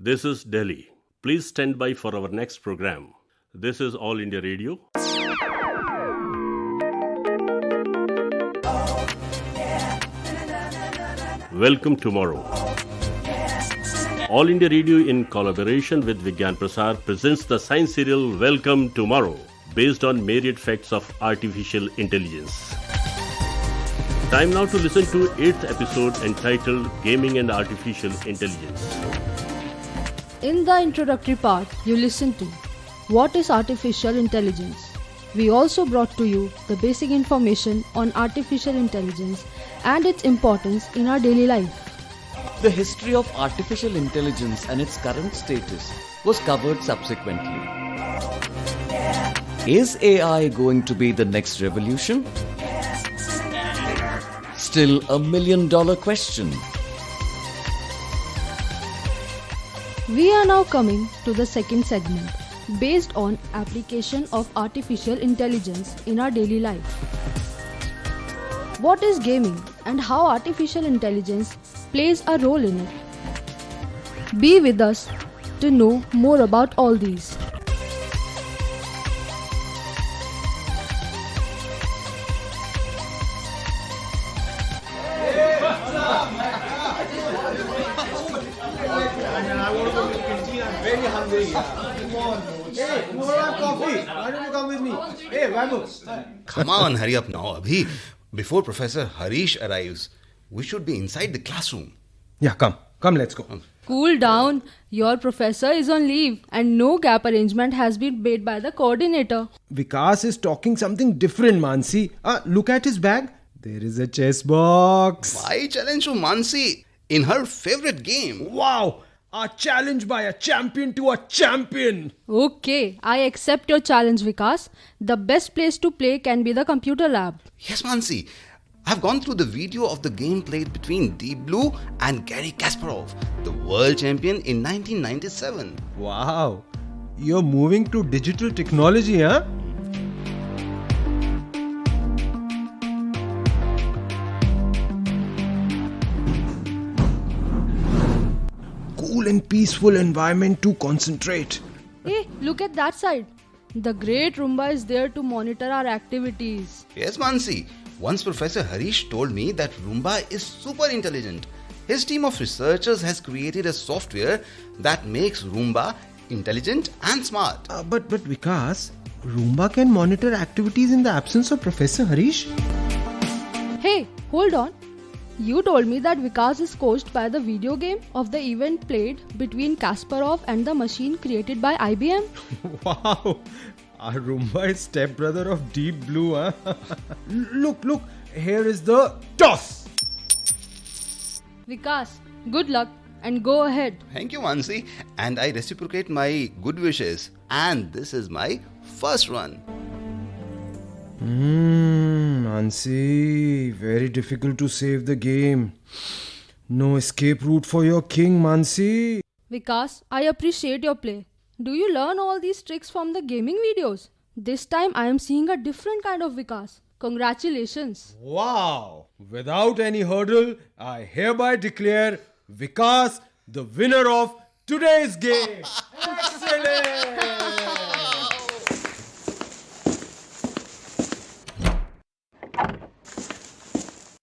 This is Delhi. Please stand by for our next program. This is All India Radio. Welcome tomorrow. All India Radio in collaboration with Vigyan Prasar presents the science serial Welcome Tomorrow, based on myriad facts of artificial intelligence. Time now to listen to 8th episode entitled Gaming and Artificial Intelligence. In the introductory part, you listen to what is artificial intelligence. We also brought to you the basic information on artificial intelligence and its importance in our daily life. The history of artificial intelligence and its current status was covered subsequently. Is AI going to be the next revolution? Still a million-dollar question. We are now coming to the second segment, based on application of artificial intelligence in our daily life. What is gaming and how artificial intelligence plays a role in it? Be with us to know more about all these. Come on, hurry up now, Abhi. Before Professor Harish arrives, we should be inside the classroom. Yeah, come, let's go. Cool down. Your professor is on leave and no gap arrangement has been made by the coordinator. Vikas is talking something different, Mansi. Look at his bag. There is a chess box. My challenge to Mansi in her favorite game. Wow! A challenge by a champion to a champion. Okay, I accept your challenge, Vikas. The best place to play can be the computer lab. Yes, Mansi. I've gone through the video of the game played between Deep Blue and Garry Kasparov, the world champion in 1997. Wow! You're moving to digital technology, huh? Cool and peaceful environment to concentrate. Hey, look at that side. The great Roomba is there to monitor our activities. Yes, Mansi. Once Professor Harish told me that Roomba is super intelligent. His team of researchers has created a software that makes Roomba intelligent and smart. But Vikas, Roomba can monitor activities in the absence of Professor Harish? Hey, hold on. You told me that Vikas is coached by the video game of the event played between Kasparov and the machine created by IBM. Wow! Our Roomba is stepbrother of Deep Blue, huh? Look, here is the toss! Vikas, good luck and go ahead. Thank you, Mansi. And I reciprocate my good wishes. And this is my first run. Mansi, very difficult to save the game. No escape route for your king, Mansi. Vikas, I appreciate your play. Do you learn all these tricks from the gaming videos? This time I am seeing a different kind of Vikas. Congratulations. Wow! Without any hurdle, I hereby declare Vikas the winner of today's game. Excellent!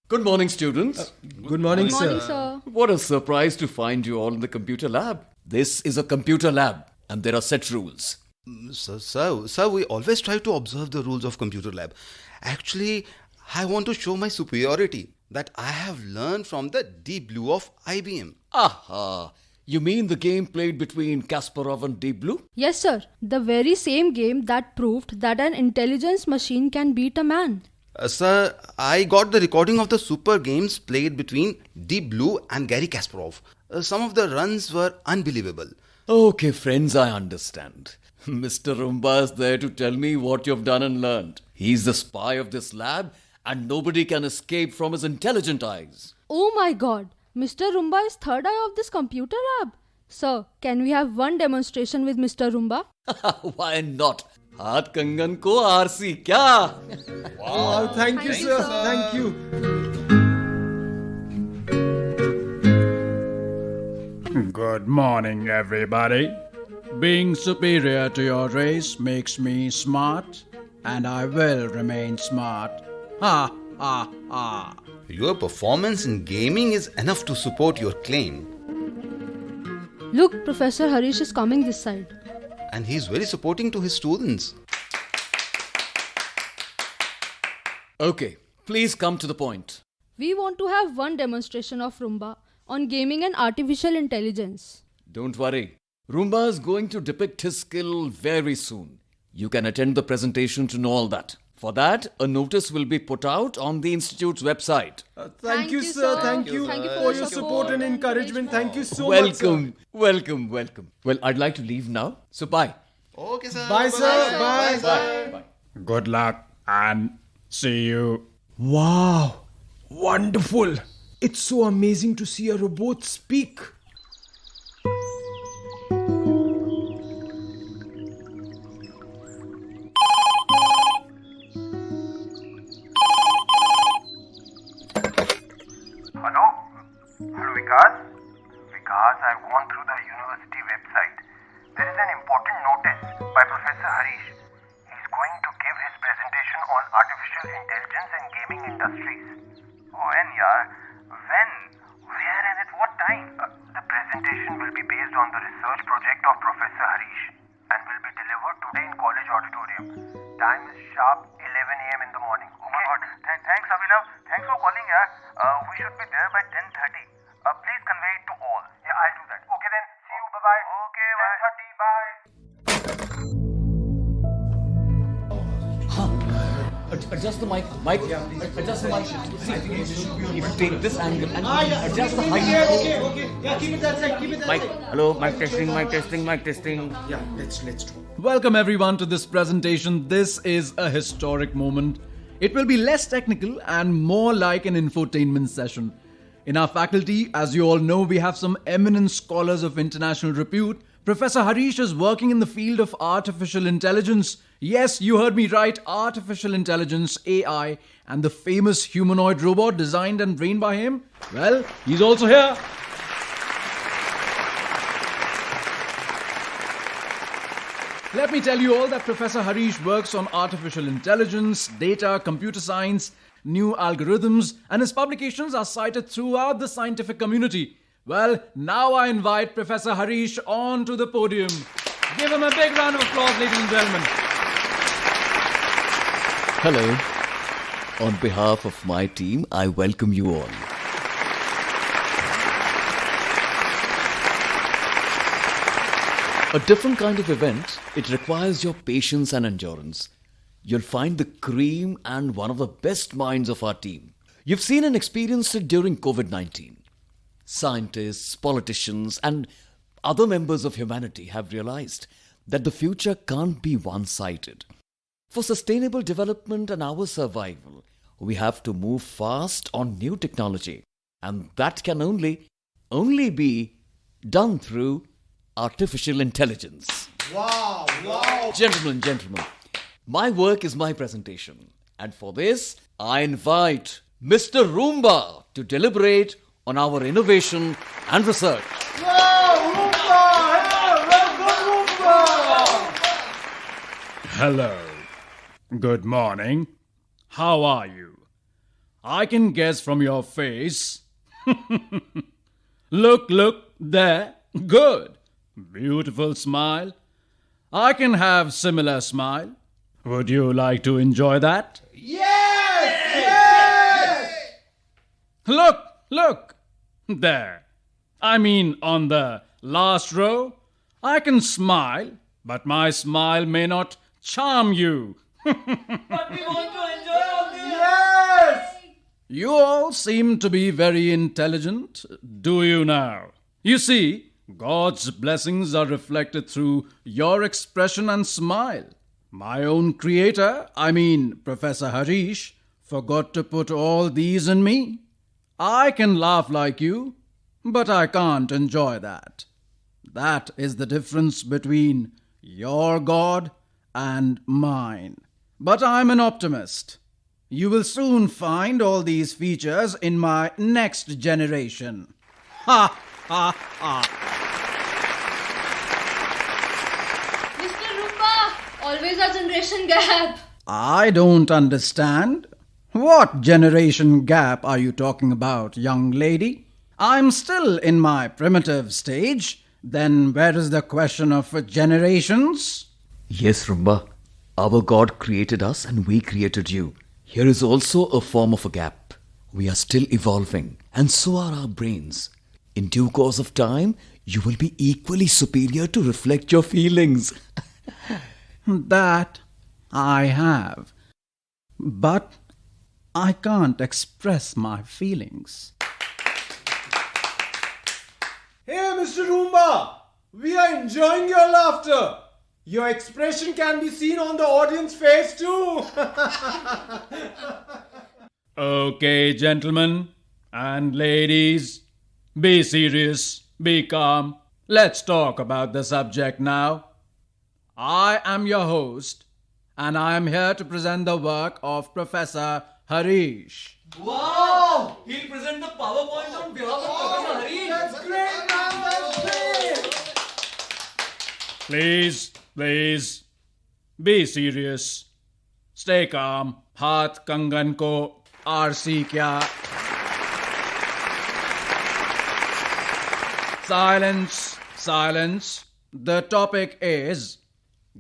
Good morning, students. Good morning, Good morning, sir. What a surprise to find you all in the computer lab. This is a computer lab and there are set rules. Sir, we always try to observe the rules of computer lab. Actually, I want to show my superiority that I have learned from the Deep Blue of IBM. Aha! You mean the game played between Kasparov and Deep Blue? Yes, sir. The very same game that proved that an intelligence machine can beat a man. Sir, I got the recording of the super games played between Deep Blue and Garry Kasparov. Some of the runs were unbelievable. Okay, friends, I understand. Mr. Roomba is there to tell me what you've done and learned. He's the spy of this lab and nobody can escape from his intelligent eyes. Oh my god, Mr. Roomba is third eye of this computer lab. Sir, can we have one demonstration with Mr. Roomba? Why not? हाथ कंगन को RC क्या? Wow, thank you, sir. Thank you. Good morning, everybody. Being superior to your race makes me smart, and I will remain smart. Ha ha ha. Your performance in gaming is enough to support your claim. Look, Professor Harish is coming this side. And he's very supporting to his students. Okay, please come to the point. We want to have one demonstration of Roomba on gaming and artificial intelligence. Don't worry. Roomba is going to depict his skill very soon. You can attend the presentation to know all that. For that, a notice will be put out on the Institute's website. Thank you, sir. Thank you for your support and encouragement. Thank you so much, sir. Welcome. Well, I'd like to leave now. So bye. Okay, sir. Bye, sir. Bye. Bye. Good luck and see you. Wow. Wonderful. It's so amazing to see a robot speak. Hello, Vikas? Vikas, I've gone through the university website. There is an important notice by Professor Harish. He's going to give his presentation on artificial intelligence and gaming industries. When, yaar? When? Where and at what time? The presentation will be based on the research project of Professor Harish and will be delivered today in college auditorium. Time is sharp 11 a.m. in the morning. Oh my God. Thanks, Abhinav. Thanks for calling, yaar. We should be there by 10:30. Please convey it to all. Yeah, I'll do that. Okay then. See you. Bye-bye. Okay, 10:30. Bye. Adjust the mic. Adjust the mic. See, if you take this angle and adjust the height. Okay. Yeah, keep it that side. Keep it that side. Hello, mic testing. Yeah, let's do. Welcome everyone to this presentation. This is a historic moment. It will be less technical and more like an infotainment session. In our faculty, as you all know, we have some eminent scholars of international repute. Professor Harish is working in the field of artificial intelligence. Yes, you heard me right, artificial intelligence, AI, and the famous humanoid robot designed and trained by him. Well, he's also here. Let me tell you all that Professor Harish works on artificial intelligence, data, computer science, new algorithms, and his publications are cited throughout the scientific community. Well, now I invite Professor Harish on to the podium. Give him a big round of applause, ladies and gentlemen. Hello. On behalf of my team, I welcome you all. A different kind of event, it requires your patience and endurance. You'll find the cream and one of the best minds of our team. You've seen and experienced it during COVID-19. Scientists, politicians, and other members of humanity have realized that the future can't be one-sided. For sustainable development and our survival, we have to move fast on new technology. And that can only be done through artificial intelligence. Wow. Gentlemen, my work is my presentation. And for this, I invite Mr. Roomba to deliberate on our innovation and research. Hello. Good morning. How are you? I can guess from your face. Look, there. Good. Beautiful smile. I can have similar smile. Would you like to enjoy that? Yes! Look. There. I mean, on the last row, I can smile, but my smile may not charm you. But we want to enjoy all this! Yes! You all seem to be very intelligent, do you now? You see, God's blessings are reflected through your expression and smile. My own creator, Professor Harish, forgot to put all these in me. I can laugh like you, but I can't enjoy that. That is the difference between your God and mine. But I'm an optimist. You will soon find all these features in my next generation. Ha ha ha. Always a generation gap. I don't understand. What generation gap are you talking about, young lady? I'm still in my primitive stage. Then where is the question of generations? Yes, Rumba. Our God created us and we created you. Here is also a form of a gap. We are still evolving, and so are our brains. In due course of time, you will be equally superior to reflect your feelings. That I have. But I can't express my feelings. Hey, Mr. Roomba! We are enjoying your laughter. Your expression can be seen on the audience face too. Okay, gentlemen and ladies, be serious, be calm. Let's talk about the subject now. I am your host, and I am here to present the work of Professor Harish. Wow! He'll present the PowerPoint on behalf of Professor Hari. That's great, man. That's great. Please, be serious. Stay calm. हाथ कंगन को RC क्या? Silence. The topic is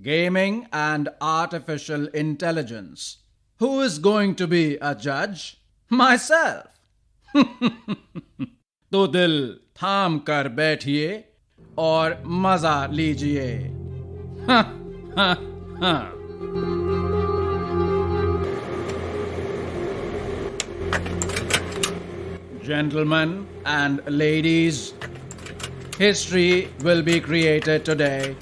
gaming and artificial intelligence. Who is going to be a judge? Myself. तो दिल थाम कर बैठिए और मजा लीजिए. Gentlemen and ladies, history will be created today,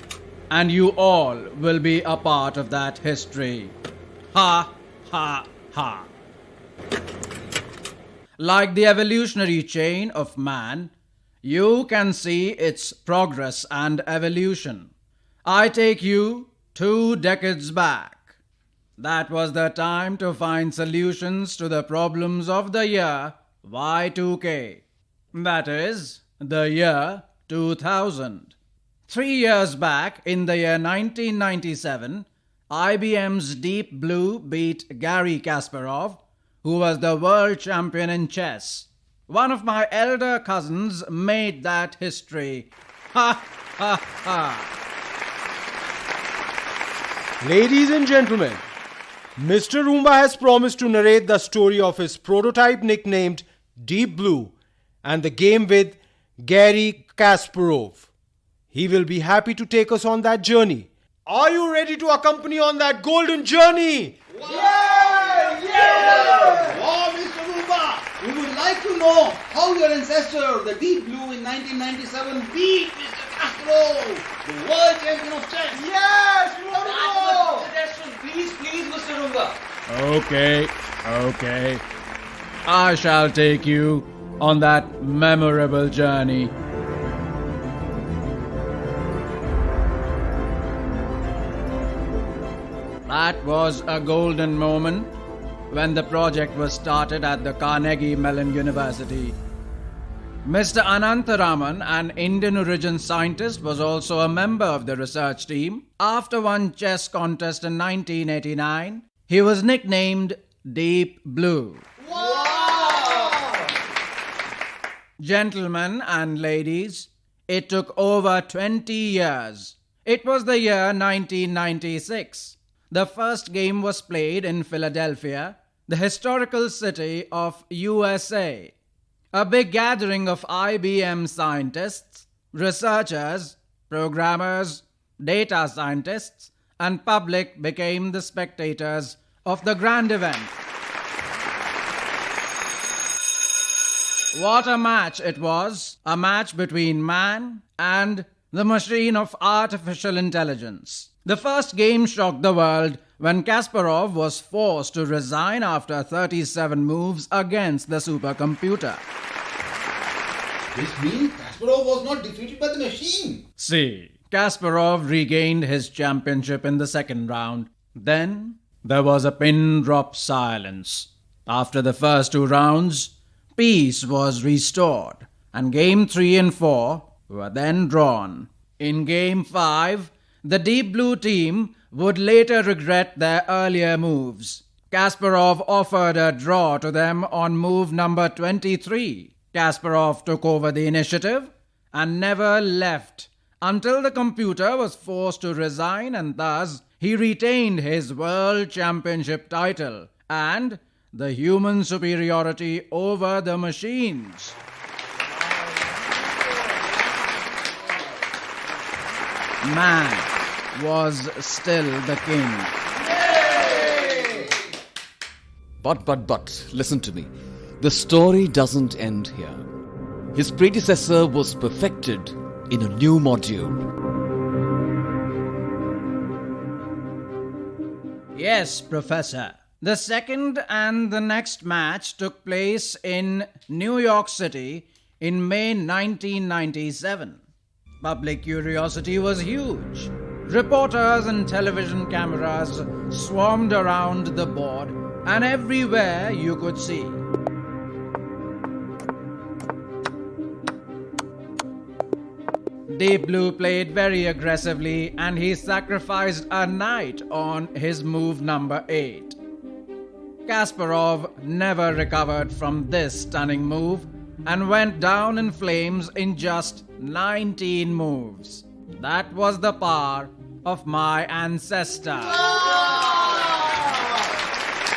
and you all will be a part of that history. Ha, ha, ha. Like the evolutionary chain of man, you can see its progress and evolution. I take you 2 decades back. That was the time to find solutions to the problems of the year Y2K. That is, the year 2000. 3 years back, in the year 1997, IBM's Deep Blue beat Garry Kasparov, who was the world champion in chess. One of my elder cousins made that history. Ha, ha, ha. Ladies and gentlemen, Mr. Roomba has promised to narrate the story of his prototype nicknamed Deep Blue and the game with Garry Kasparov. He will be happy to take us on that journey. Are you ready to accompany on that golden journey? Wow, Mr. Roomba! We would like to know how your ancestor, the Deep Blue in 1997, beat Mr. Kasparov, the world champion of chess. Yes, we want to know! Please, Mr. Roomba. Okay. I shall take you on that memorable journey. That was a golden moment when the project was started at the Carnegie Mellon University. Mr. Anantharaman, an Indian origin scientist, was also a member of the research team. After one chess contest in 1989, he was nicknamed Deep Blue. Wow! Gentlemen and ladies, it took over 20 years. It was the year 1996. The first game was played in Philadelphia, the historical city of USA. A big gathering of IBM scientists, researchers, programmers, data scientists, and public became the spectators of the grand event. What a match it was! A match between man and the machine of artificial intelligence. The first game shocked the world when Kasparov was forced to resign after 37 moves against the supercomputer. This means Kasparov was not defeated by the machine. See, Kasparov regained his championship in the second round. Then there was a pin-drop silence. After the first 2 rounds, peace was restored, and Game 3 and 4 were then drawn. In Game 5, the Deep Blue team would later regret their earlier moves. Kasparov offered a draw to them on move number 23. Kasparov took over the initiative and never left until the computer was forced to resign, and thus he retained his world championship title and the human superiority over the machines. Man was still the king. But, listen to me. The story doesn't end here. His predecessor was perfected in a new module. Yes, Professor. The second and the next match took place in New York City in May 1997. Public curiosity was huge. Reporters and television cameras swarmed around the board, and everywhere you could see. Deep Blue played very aggressively, and he sacrificed a knight on his move number 8. Kasparov never recovered from this stunning move and went down in flames in just 19 moves. That was the power of my ancestor.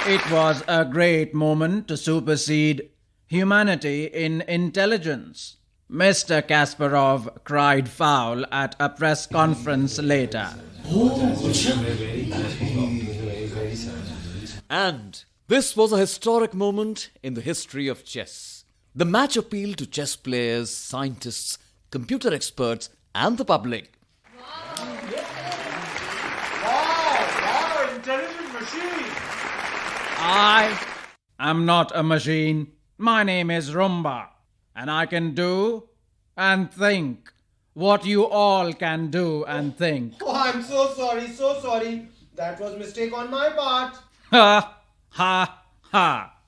It was a great moment to supersede humanity in intelligence. Mr. Kasparov cried foul at a press conference later. And this was a historic moment in the history of chess. The match appealed to chess players, scientists, computer experts, and the public. Wow, intelligent machine. I am not a machine. My name is Rumba, and I can do and think what you all can do and think. Oh, I'm so sorry. That was mistake on my part. Ha, ha, ha.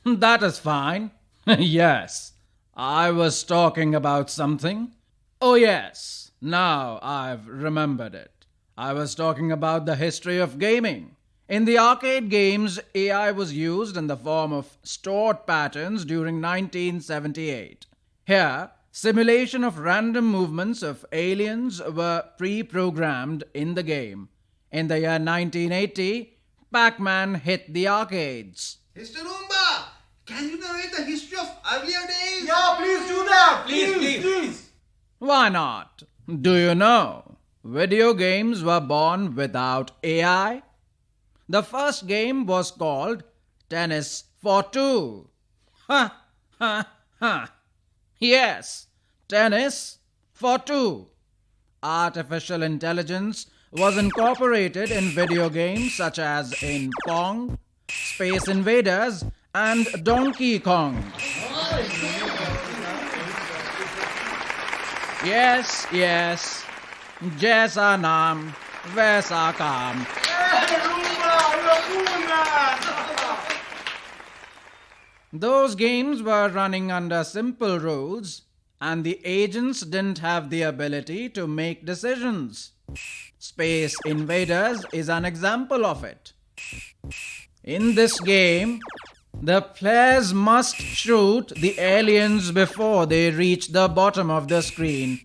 That is fine. Yes, I was talking about something. Oh yes, now I've remembered it. I was talking about the history of gaming. In the arcade games, AI was used in the form of stored patterns during 1978. Here, simulation of random movements of aliens were pre-programmed in the game. In the year 1980, Pac-Man hit the arcades. Mr. Roomba, can you narrate the history of earlier days? Yeah, please do that. Please. Why not? Do you know? Video games were born without AI. The first game was called Tennis for Two. Ha, ha, ha. Yes, Tennis for Two. Artificial intelligence was incorporated in video games such as in Pong, Space Invaders, and Donkey Kong. Yes. Jaisa naam, vaisa kaam. Those games were running under simple rules, and the agents didn't have the ability to make decisions. Space Invaders is an example of it. In this game, the players must shoot the aliens before they reach the bottom of the screen.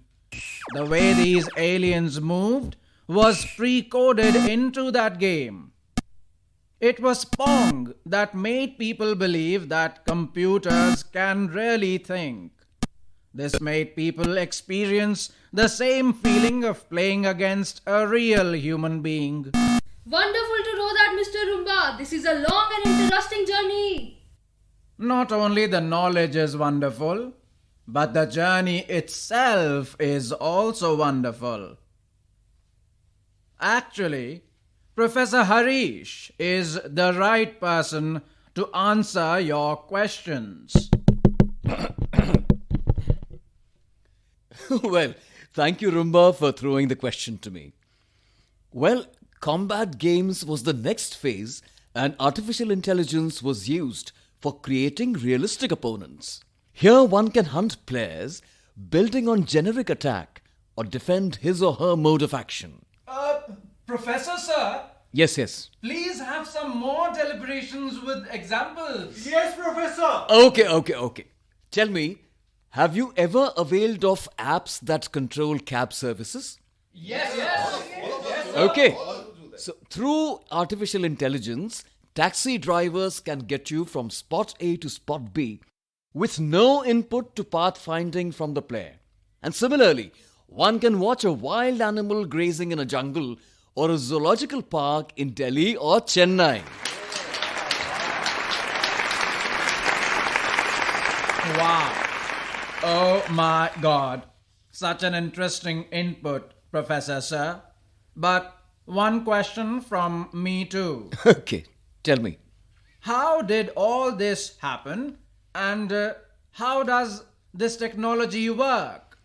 The way these aliens moved was pre-coded into that game. It was Pong that made people believe that computers can really think. This made people experience the same feeling of playing against a real human being. Wonderful to know that, Mr. Rumba. This is a long and interesting journey. Not only the knowledge is wonderful, but the journey itself is also wonderful. Actually, Professor Harish is the right person to answer your questions. Well, thank you, Rumba, for throwing the question to me. Well, combat games was the next phase, and artificial intelligence was used for creating realistic opponents. Here one can hunt players building on generic attack or defend his or her mode of action. Professor, sir, Yes, yes. please have some more deliberations with examples. Yes, Professor. Okay. Tell me, have you ever availed of apps that control cab services? Yes. Okay. So, through artificial intelligence, taxi drivers can get you from spot A to spot B with no input to pathfinding from the player. And similarly, one can watch a wild animal grazing in a jungle or a zoological park in Delhi or Chennai. Wow. Oh my God. Such an interesting input, Professor, sir. But one question from me too. Okay, tell me. How did all this happen? And how does this technology work?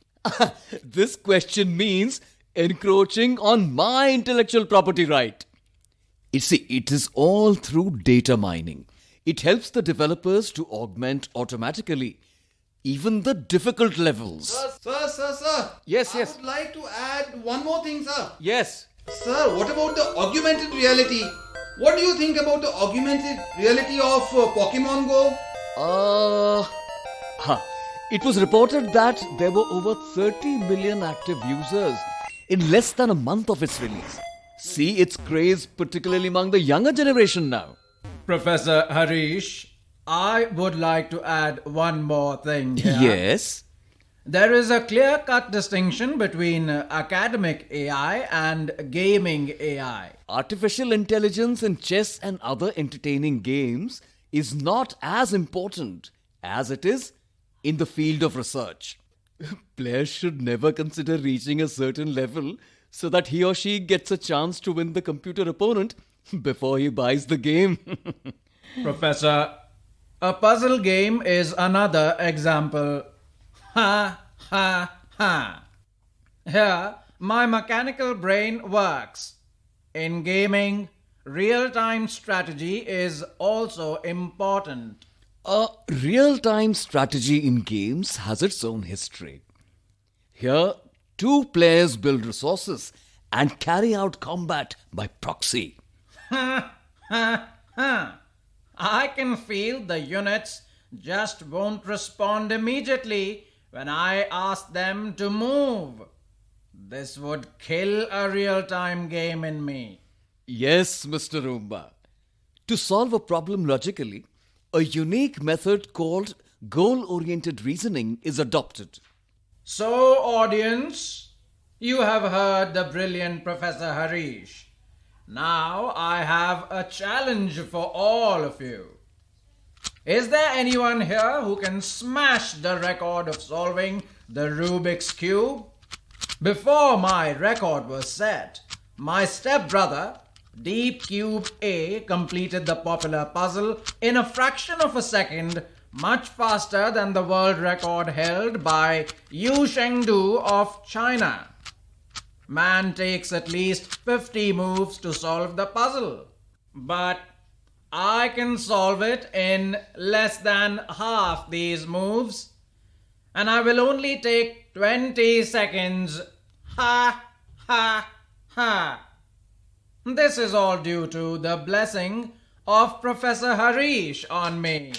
This question means encroaching on my intellectual property right. It is all through data mining. It helps the developers to augment automatically even the difficult levels. Sir. Yes. I would like to add one more thing, sir. Yes. Sir, what about the augmented reality? What do you think about the augmented reality of Pokemon Go? It was reported that there were over 30 million active users in less than a month of its release. See its craze particularly among the younger generation now. Professor Harish, I would like to add one more thing here. Yes. There is a clear-cut distinction between academic AI and gaming AI. Artificial intelligence in chess and other entertaining games is not as important as it is in the field of research. Players should never consider reaching a certain level so that he or she gets a chance to win the computer opponent before he buys the game. Professor, a puzzle game is another example. Ha. Here, my mechanical brain works. In gaming, real-time strategy is also important. A real-time strategy in games has its own history. Here, two players build resources and carry out combat by proxy. I can feel the units just won't respond immediately when I ask them to move. This would kill a real-time game in me. Yes, Mr. Roomba. To solve a problem logically, a unique method called goal-oriented reasoning is adopted. So, audience, you have heard the brilliant Professor Harish. Now I have a challenge for all of you. Is there anyone here who can smash the record of solving the Rubik's Cube? Before my record was set, my stepbrother, Deep Cube A, completed the popular puzzle in a fraction of a second, much faster than the world record held by Yu Shengdu of China. Man takes at least 50 moves to solve the puzzle, but I can solve it in less than half these moves, and I will only take 20 seconds. Ha. This is all due to the blessing of Professor Harish on me.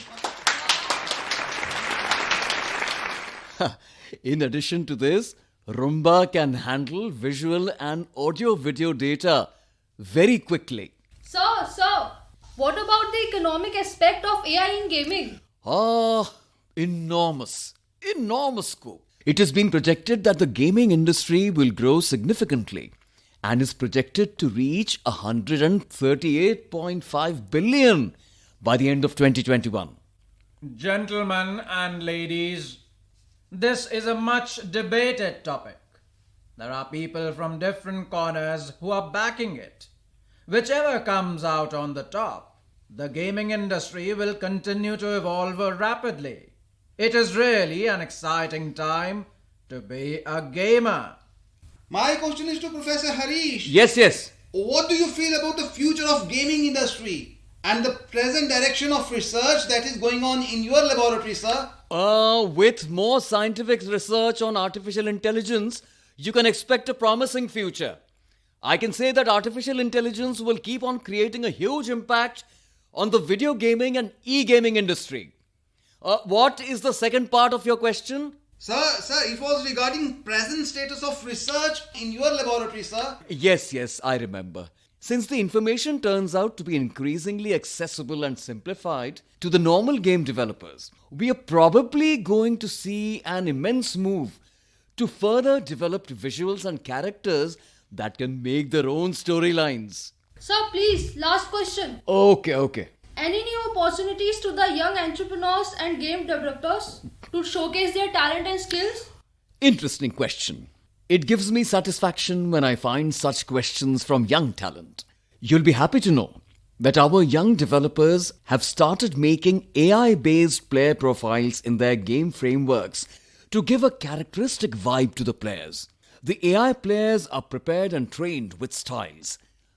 In addition to this, Roomba can handle visual and audio-video data very quickly. Sir, what about the economic aspect of AI in gaming? Enormous scope. It has been projected that the gaming industry will grow significantly and is projected to reach 138.5 billion by the end of 2021. Gentlemen and ladies, this is a much debated topic. There are people from different corners who are backing it. Whichever comes out on the top, the gaming industry will continue to evolve rapidly. It is really an exciting time to be a gamer. My question is to Professor Harish. Yes. What do you feel about the future of gaming industry and the present direction of research that is going on in your laboratory, sir? With more scientific research on artificial intelligence, you can expect a promising future. I can say that artificial intelligence will keep on creating a huge impact on the video gaming and e-gaming industry. What is the second part of your question? Sir, it was regarding present status of research in your laboratory, sir. Yes, I remember. Since the information turns out to be increasingly accessible and simplified to the normal game developers, we are probably going to see an immense move to further developed visuals and characters that can make their own storylines. Sir, please, last question. Okay. Any new opportunities to the young entrepreneurs and game developers to showcase their talent and skills? Interesting question. It gives me satisfaction when I find such questions from young talent. You'll be happy to know that our young developers have started making AI-based player profiles in their game frameworks to give a characteristic vibe to the players. The AI players are prepared and trained with styles.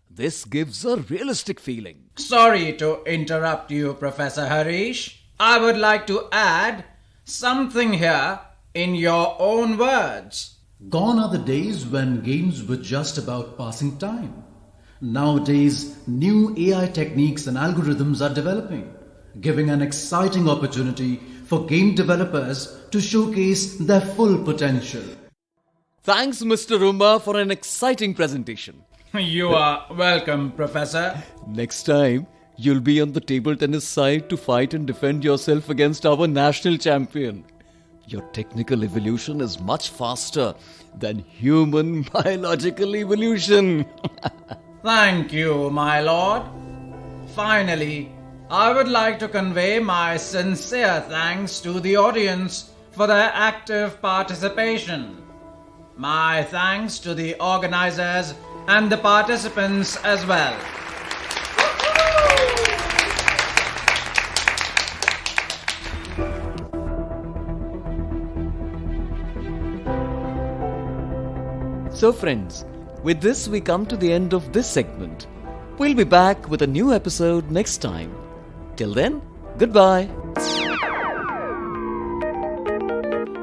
This gives a realistic feeling. Sorry to interrupt you, Professor Harish. I would like to add something here in your own words. Gone are the days when games were just about passing time. Nowadays, new AI techniques and algorithms are developing, giving an exciting opportunity for game developers to showcase their full potential. Thanks, Mr. Roomba, for an exciting presentation. You are welcome, Professor. Next time, you'll be on the table tennis side to fight and defend yourself against our national champion. Your technical evolution is much faster than human biological evolution. Thank you, my lord. Finally, I would like to convey my sincere thanks to the audience for their active participation. My thanks to the organizers and the participants as well. So friends, with this we come to the end of this segment. We'll be back with a new episode next time. Till then, goodbye.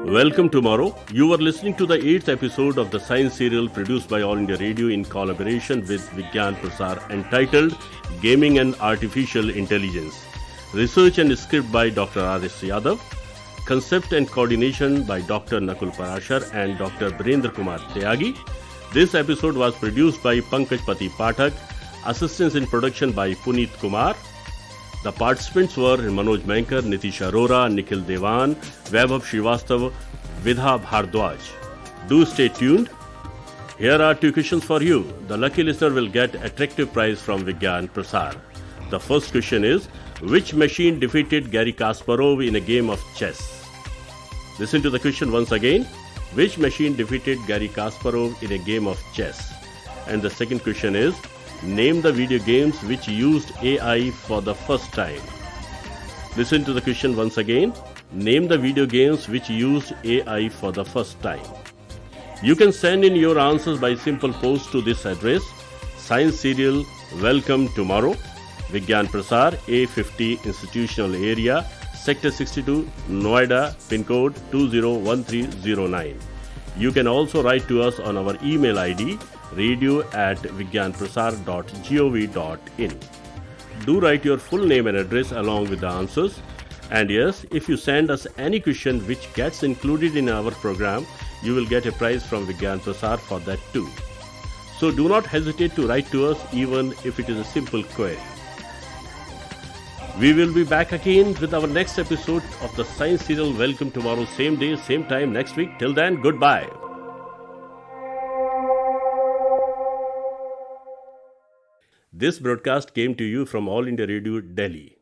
Welcome tomorrow. You are listening to the 8th episode of the science serial produced by All India Radio in collaboration with Vigyan Prasar, entitled Gaming and Artificial Intelligence. Research and script by Dr. Yadav. Concept and coordination by Dr. Nakul Parashar and Dr. Birendra Kumar Tyagi. This episode was produced by Pankaj, Pati, Pathak. Assistance in production by Puneet Kumar. The participants were Manoj, Mainkar, Nitish, Arora, Nikhil, Dewan, Vaibhav, Srivastava, Vidha, Bharadwaj. Do stay tuned. Here are 2 questions for you. The lucky listener will get attractive prize from Vigyan Prasar. The first question is, which machine defeated Garry Kasparov in a game of chess? Listen to the question once again. Which machine defeated Garry Kasparov in a game of chess? And the second question is, name the video games which used AI for the first time. Listen to the question once again. Name the video games which used AI for the first time. You can send in your answers by simple post to this address. Science Serial, Welcome Tomorrow, Vigyan Prasar, A50 Institutional Area, Sector 62, Noida, pin code 201309. You can also write to us on our email ID, radio@vigyanprasar.gov.in. Do write your full name and address along with the answers. And yes, if you send us any question which gets included in our program, you will get a prize from Vigyan Prasar for that too. So do not hesitate to write to us even if it is a simple query. We will be back again with our next episode of the Science Serial. Welcome tomorrow, same day, same time next week. Till then, goodbye. This broadcast came to you from All India Radio, Delhi.